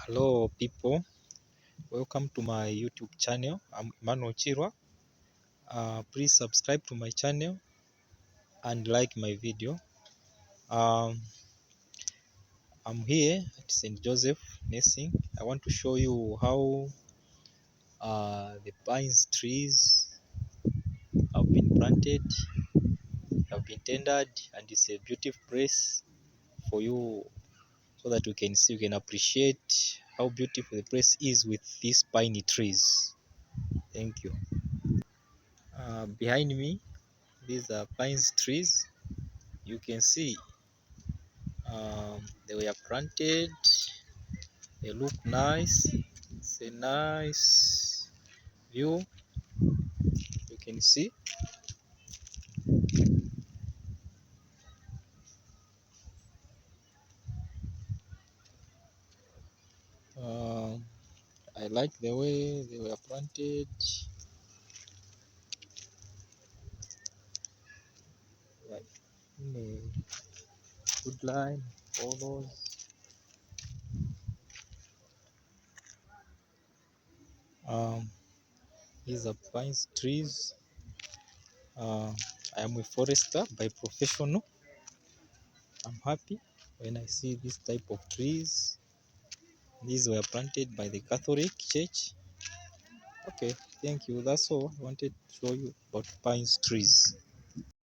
Hello people, welcome to my YouTube channel. I'm Emmanuel Chirwa. Please subscribe to my channel and like my video. I'm here at St. Joseph Nursing. I want to show you how the pines trees have been planted, have been tended, and it's a beautiful place for you so that you can appreciate how beautiful the place is with these piney trees. Thank you. Behind me, these are pines trees. You can see they were planted. They look nice. It's a nice view. You can see. I like the way they were planted. Like in a good line, follows. These are pines trees. I am a forester by professional. I'm happy when I see this type of trees. These were planted by the Catholic Church. Okay, thank you. That's all I wanted to show you about pine trees.